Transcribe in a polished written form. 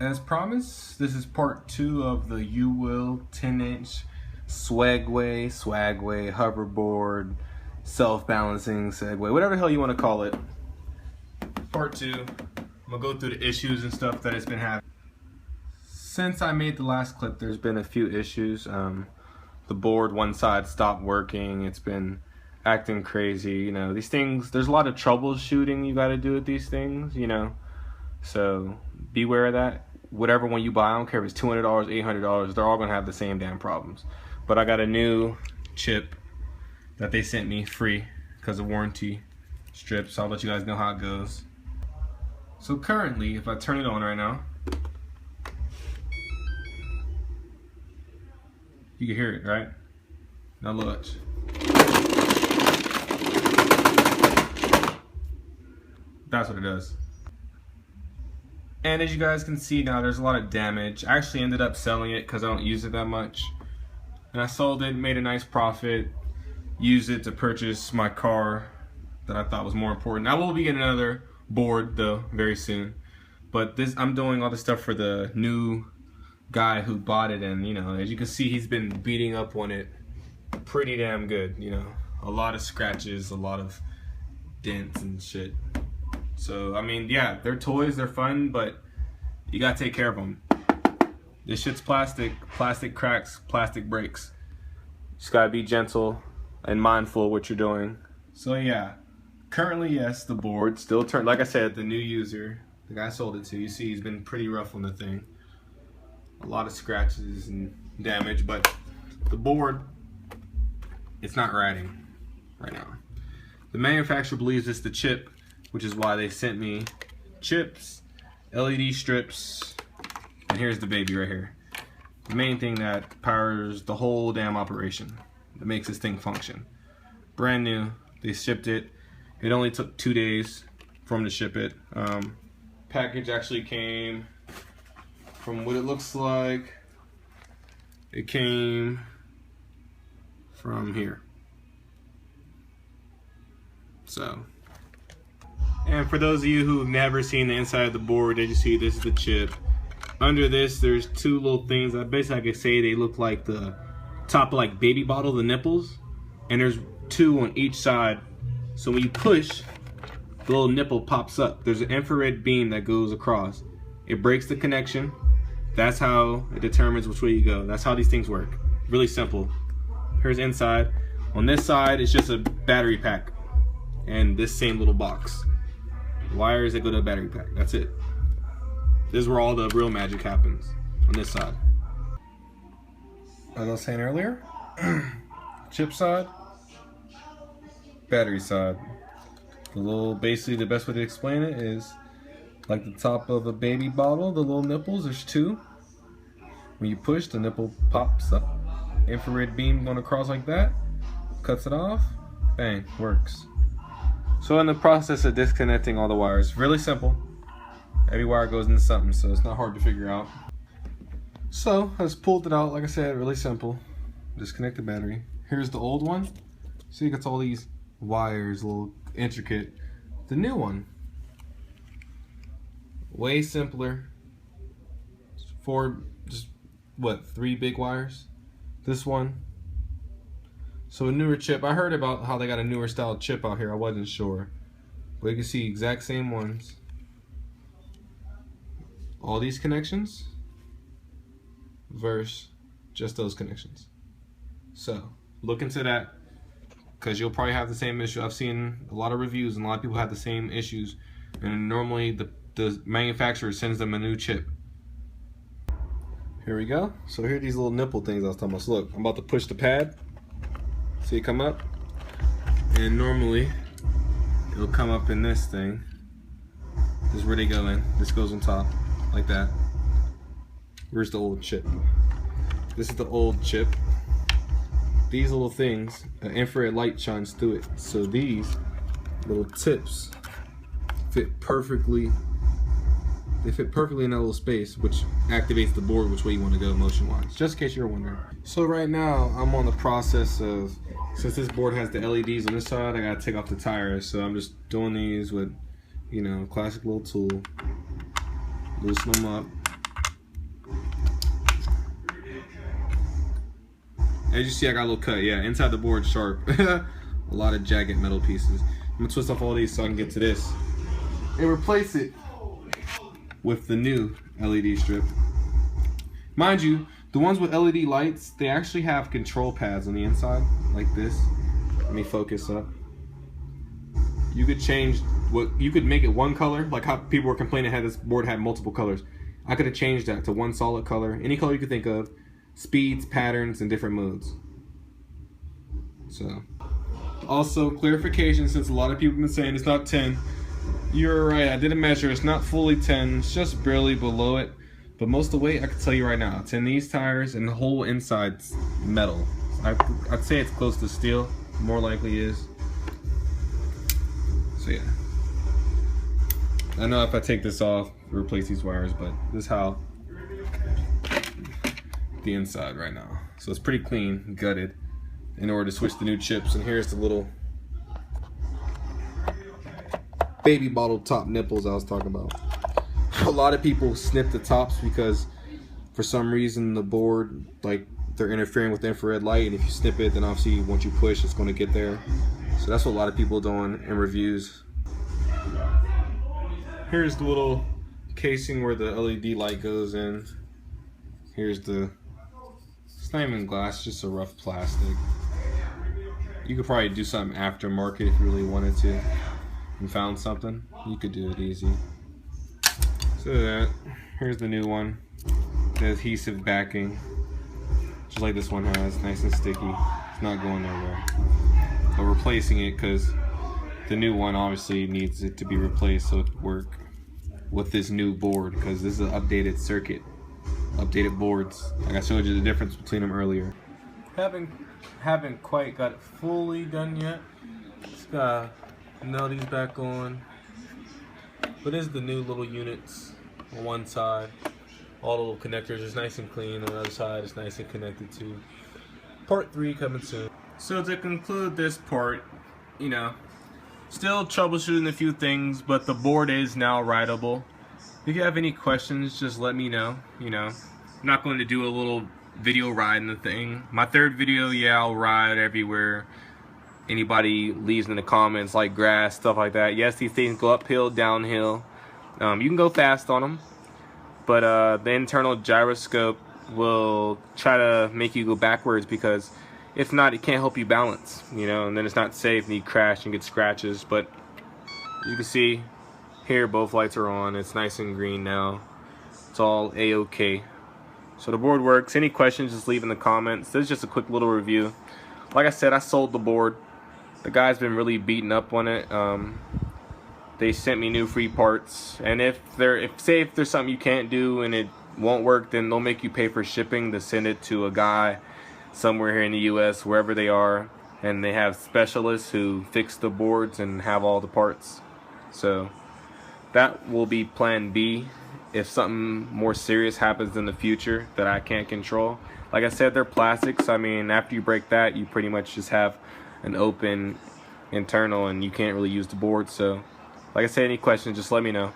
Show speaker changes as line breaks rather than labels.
As promised, this is part 2 of the UWheel 10-inch swagway, hoverboard, self-balancing segway, whatever the hell you want to call it. Part 2. I'm gonna go through the issues and stuff that it's been having. Since I made the last clip, there's been a few issues. The board, one side stopped working. It's been acting crazy. You know, these things, there's a lot of troubleshooting you got to do with these things, you know. So beware of that. Whatever one you buy, I don't care if it's $200, $800, they're all gonna have the same damn problems. But I got a new chip that they sent me free because of warranty strips. So I'll let you guys know how it goes. So currently, if I turn it on right now, you can hear it, right? Now look. That's what it does. And as you guys can see now, there's a lot of damage. I actually ended up selling it because I don't use it that much. And I sold it, made a nice profit, used it to purchase my car that I thought was more important. I will be getting another board though very soon. But this, I'm doing all this stuff for the new guy who bought it, and you know, as you can see, he's been beating up on it pretty damn good, you know. A lot of scratches, a lot of dents and shit. So, I mean, yeah, they're toys, they're fun, but you gotta take care of them. This shit's plastic. Plastic cracks, plastic breaks. Just gotta be gentle and mindful of what you're doing. So, yeah, currently, yes, the board still turned. Like I said, the new user, the guy I sold it to, you see he's been pretty rough on the thing. A lot of scratches and damage, but the board, it's not riding right now. The manufacturer believes it's the chip, which is why they sent me chips, LED strips, and here's the baby right here. The main thing that powers the whole damn operation, that makes this thing function. Brand new, they shipped it. It only took 2 days for them to ship it. Package actually came, from what it looks like, it came from here. So. And for those of you who've never seen the inside of the board, as you see, this is the chip. Under this, there's two little things. I basically could say they look like the top of like baby bottle, the nipples. And there's two on each side. So when you push, the little nipple pops up. There's an infrared beam that goes across. It breaks the connection. That's how it determines which way you go. That's how these things work. Really simple. Here's inside. On this side, it's just a battery pack. And this same little box. Wires that go to a battery pack. That's it. This is where all the real magic happens, on this side. As I was saying earlier, chip side, battery side. Basically the best way to explain it is like the top of a baby bottle, the little nipples, there's two. When you push, the nipple pops up. Infrared beam going across like that, cuts it off, bang, works. So in the process of disconnecting all the wires, really simple. Every wire goes into something, so it's not hard to figure out. So I just pulled it out, like I said, really simple. Disconnect the battery. Here's the old one. See, it gets all these wires, a little intricate. The new one, way simpler. Just what, 3 big wires? This one. So a newer chip. I heard about how they got a newer style chip out here. I wasn't sure. But you can see exact same ones. All these connections versus just those connections. So look into that, because you'll probably have the same issue. I've seen a lot of reviews and a lot of people have the same issues. And normally the manufacturer sends them a new chip. Here we go. So here are these little nipple things I was talking about. So look, I'm about to push the pad. See it come up, and normally it'll come up in this thing. This is where they go in. This goes on top, like that. Where's the old chip? This is the old chip. These little things, an infrared light shines through it. So these little tips fit perfectly. They fit perfectly in that little space, which activates the board which way you want to go motion-wise, just in case you're wondering. So right now, I'm on the process of, since this board has the LEDs on this side, I gotta take off the tires. So I'm just doing these with, you know, classic little tool. Loosen them up. As you see, I got a little cut. Yeah, inside the board sharp. A lot of jagged metal pieces. I'm gonna twist off all these so I can get to this and replace it with the new LED strip. Mind you, the ones with LED lights, they actually have control pads on the inside, like this. Let me focus up. You could change you could make it one color, like how people were complaining how this board had multiple colors. I could have changed that to one solid color, any color you could think of, speeds, patterns, and different modes. So, also clarification, since a lot of people have been saying it's not 10. You're right, I did a measure, it's not fully 10, it's just barely below it. But most of the weight, I can tell you right now, it's in these tires and the whole inside's metal. I'd say it's close to steel, more likely is. So yeah. I know if I take this off, replace these wires, but this is how the inside right now. So it's pretty clean, gutted, in order to switch the new chips. And here's the little baby bottle top nipples I was talking about. A lot of people snip the tops because for some reason the board, like, they're interfering with the infrared light, and if you snip it, then obviously once you push, it's going to get there. So that's what a lot of people are doing in reviews. Here's the little casing where the LED light goes in. Here's the, it's not even glass, just a rough plastic. You could probably do something aftermarket if you really wanted to and found something. You could do it easy. So that, here's the new one. The adhesive backing, just like this one has, nice and sticky. It's not going nowhere. But replacing it because the new one obviously needs it to be replaced so it can work with this new board, because this is an updated circuit, updated boards. Like I showed you the difference between them earlier. Haven't quite got it fully done yet. Just gotta nail these back on. But this is the new little units on one side. All the little connectors is nice and clean. On the other side is nice and connected too. Part 3 coming soon. So to conclude this part, you know, still troubleshooting a few things, but the board is now rideable. If you have any questions, just let me know. You know, I'm not going to do a little video riding the thing. My third video, yeah, I'll ride everywhere. Anybody leaves in the comments, like grass, stuff like that. Yes, these things go uphill, downhill. You can go fast on them, but the internal gyroscope will try to make you go backwards, because if not, it can't help you balance, you know, and then it's not safe and you crash and get scratches. But you can see here both lights are on. It's nice and green now. It's all a-okay. So the board works. Any questions, just leave in the comments. This is just a quick little review. Like I said, I sold the board. The guy's been really beating up on it. They sent me new free parts, and if there's something you can't do and it won't work, then they'll make you pay for shipping to send it to a guy somewhere here in the US, wherever they are, and they have specialists who fix the boards and have all the parts. So that will be plan B if something more serious happens in the future that I can't control. Like I said, they're plastics. I mean, after you break that, you pretty much just have an open internal and you can't really use the board. So like I said, any questions, just let me know.